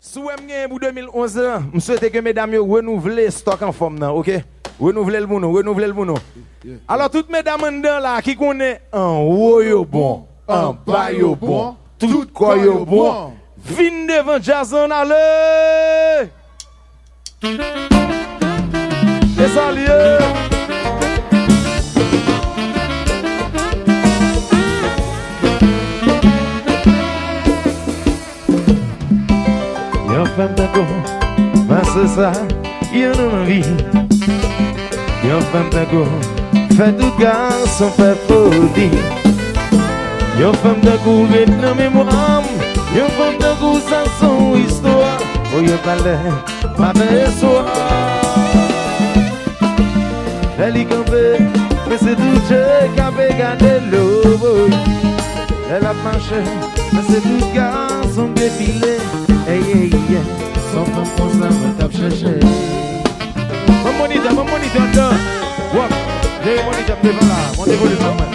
Si vous avez pour 2011, je souhaite que mesdames renouvelent le stock en forme, ok? Renouvelez le bono, renouvelez le bono. Alors, toutes mesdames là qui connaissent en haut yo bon, en bas yo bon, tout quoi yo bon, viens devant Jason, allez! Et salut! Yon femme d'accord, c'est ça, yon envie. Yon femme d'accord, fait tout garçon fait folie. Yon femme d'accord, vite dans mémoire. Yon femme d'accord, ça son histoire. Oh yon palais, matin et soir. Elle y campait, mais c'est tout Dieu qui avait gardé l'eau. Elle a marché, mais c'est tout garçon défilé. Hey, hey, hey, sans femme pour ça, me tape chercher. Mon moniteur, là. Wop, j'ai moniteur devant là, mon dévolu de maman.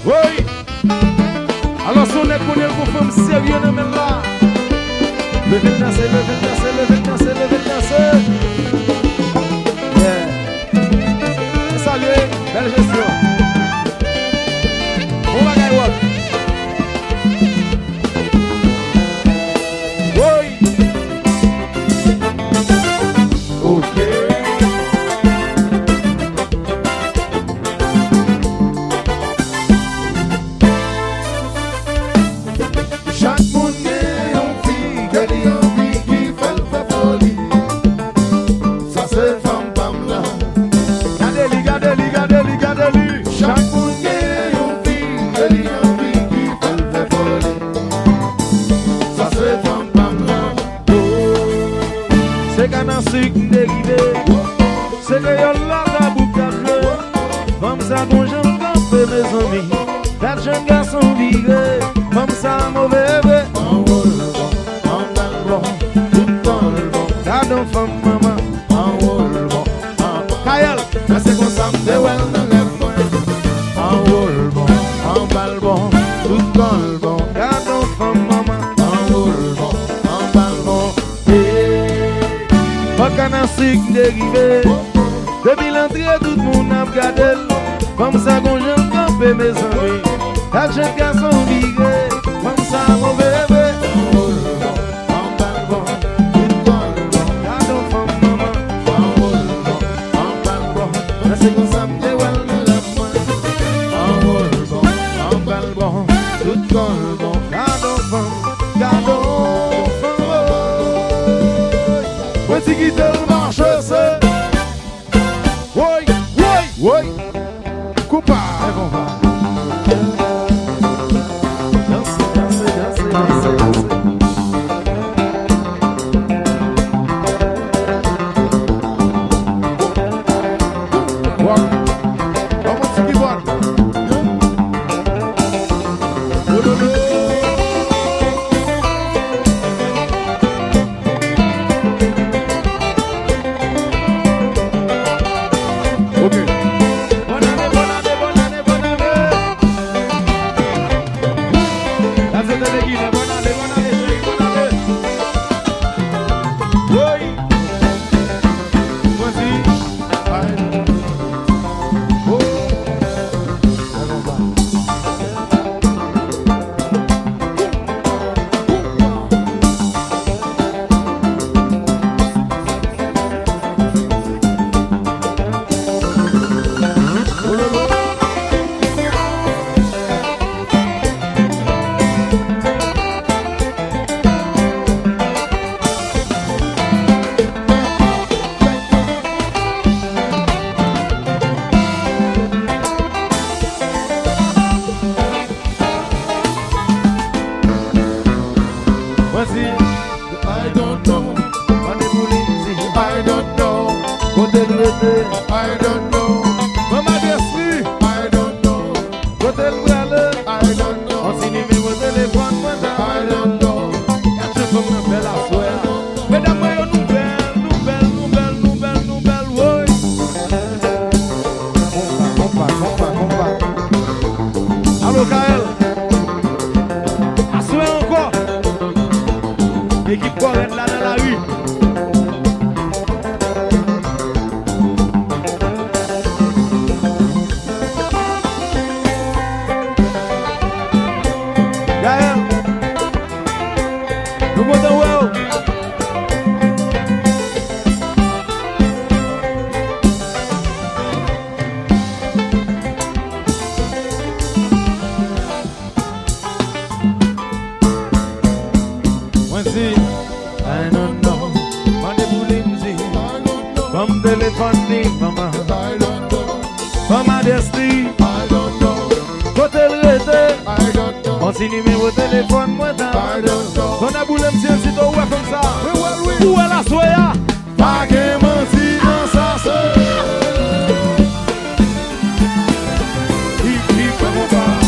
Oui! Alors, si on est connu pour femme sérieux, on est là. Levez le danser, levez le danser, levez le danser, levez le danser. Yeah. Salut, belle gestion. On va gagner what? Oui. Ok. Chaque monde est en vie, que les envies qui fait le folie. Ça c'est femme pam là. Gardez-lui, gardez-lui, gardez-lui, gardez-lui. Chaque monde est en vie, que les envies qui fait le folie. Ça c'est femme pam là. C'est qu'un sucre dérivé. C'est que y'en a la boucle à fleur. Comme ça qu'on j'aime camper mes amis. Quatre jeunes garçons virés. Comme ça mauvais bébé. En haut le bon, en bas le bon, tout dans le bon. Gardons femme maman. En haut le bon, en bas. Kayal, c'est comme ça m'de well dans les points. En haut le bon, en bas le bon, tout dans le bon. Gardons femme maman. En haut le bon, en bas le bon. Pas qu'un sucre dérivé. Depuis l'entrée tout le monde a regardé. Comme ça qu'on j'aime camper mes amis. Quatre jeunes garçons virés. Comme ça mon bébé. En haut le bon, en bas le bon, tout dans le bon. Gardons femme maman. En haut le bon, en bas le bon. C'est comme ça m'de well dans les points. En haut le bon, en bas le bon, tout dans le bon. Gardons femme, gardons femme. Petit guitare marche c'est. Oui, oui, oui. Coupa. I don't know. I don't know. I don't know. Mama Desli. I don't know. Hotel Brale. I don't know. On signe numéro téléphone. I don't know. Y'a tout comme un bel assoir. Mesdames, moi, nouvelle, oui. Compa. Allo, Kael. téléphone ni maman. I don't know. Maman Desti, I don't know. côté le rete. I don't know. On si numéro téléphone moi dans. I don't know. On a boulé m'tien si toi ouais comme ça. Oui, oui, oui. Où est la soya? Pas que menti dans sa sœur. Hip hip mon gars.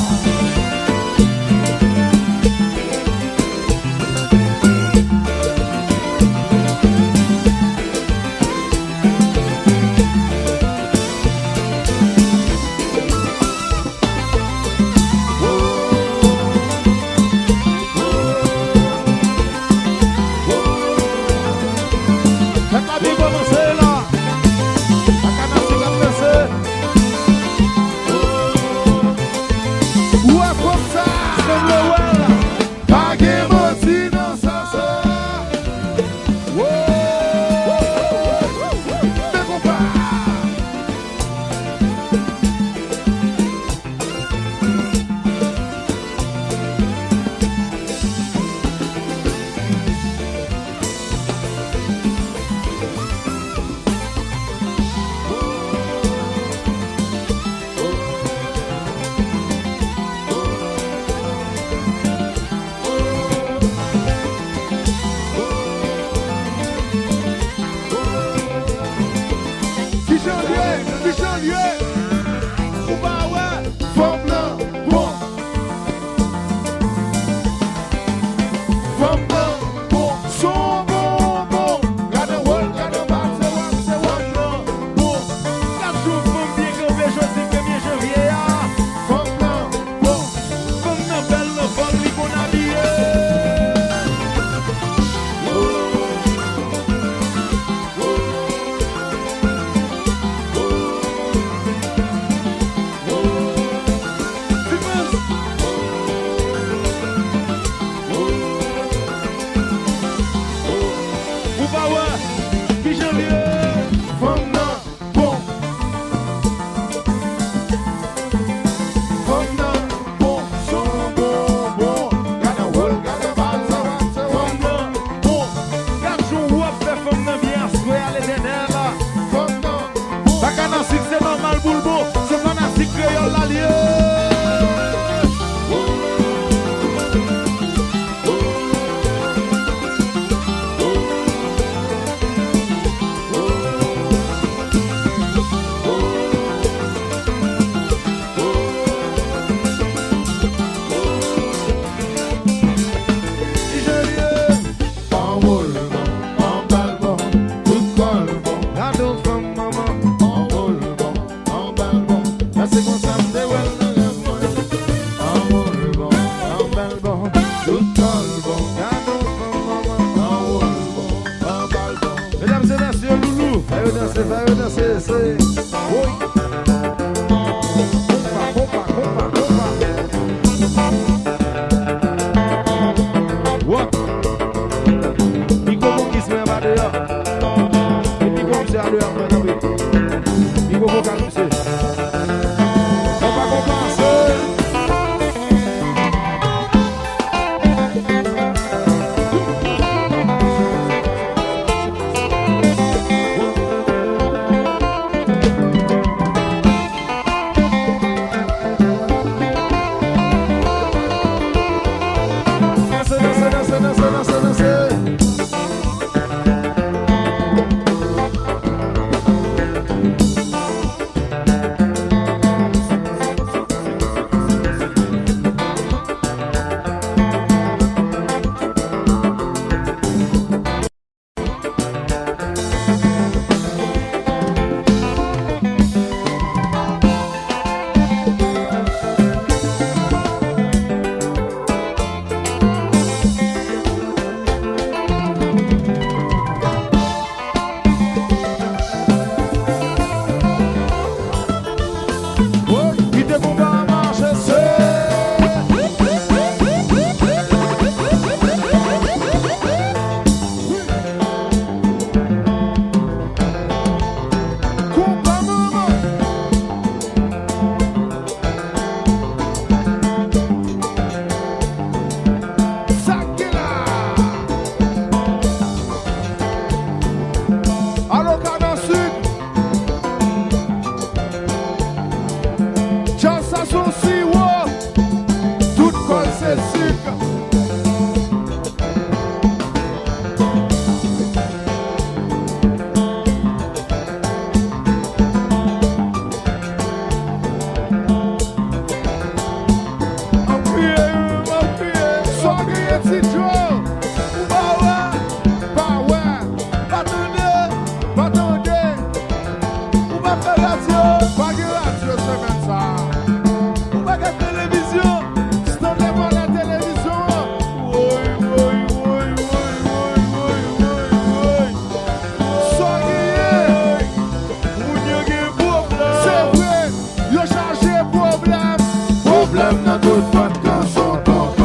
toute bonne chanson, tonton.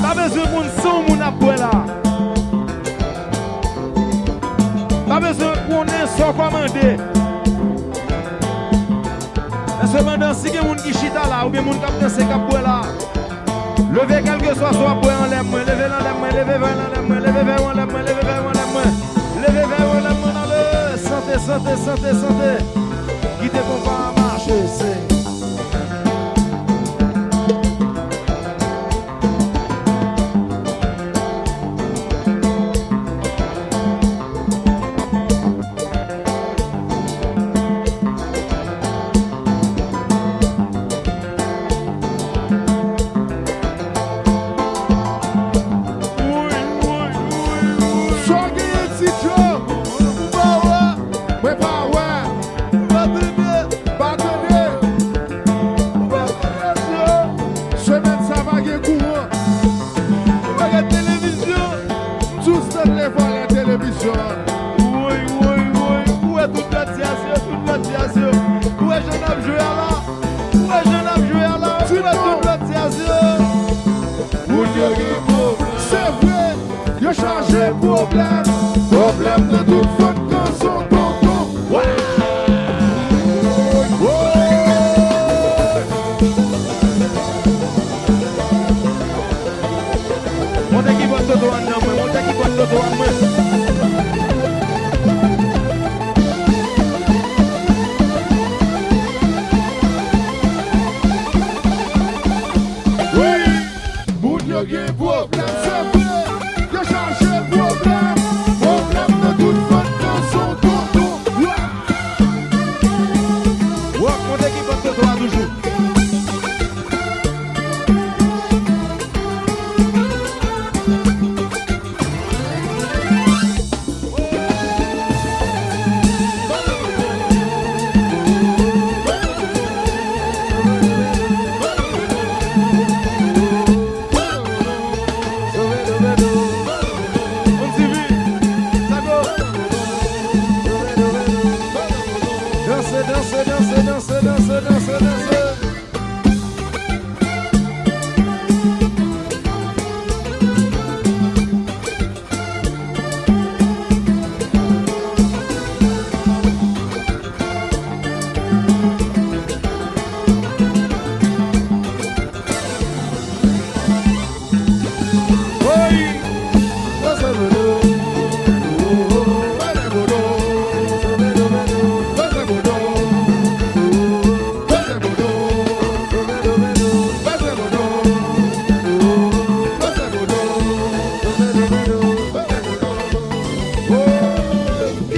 Pas besoin de moun son moun après là. Pas besoin qu'on ait sans commander. Mais cependant, si il y a moun qui chita là, ou bien moun qui danse cap là, levez quelque soit soit pour en l'aime, levez en l'aime, levez vers en l'aime, levez vers en l'aime, levez vers en l'aime, levez vers en l'aime dans le santé, santé, santé, santé. Qui te comprend à marcher, c'est. Problème de toute bonne chanson, tonton. Monte qui botte todo en main, monte qui botte todo en main.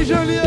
Joli.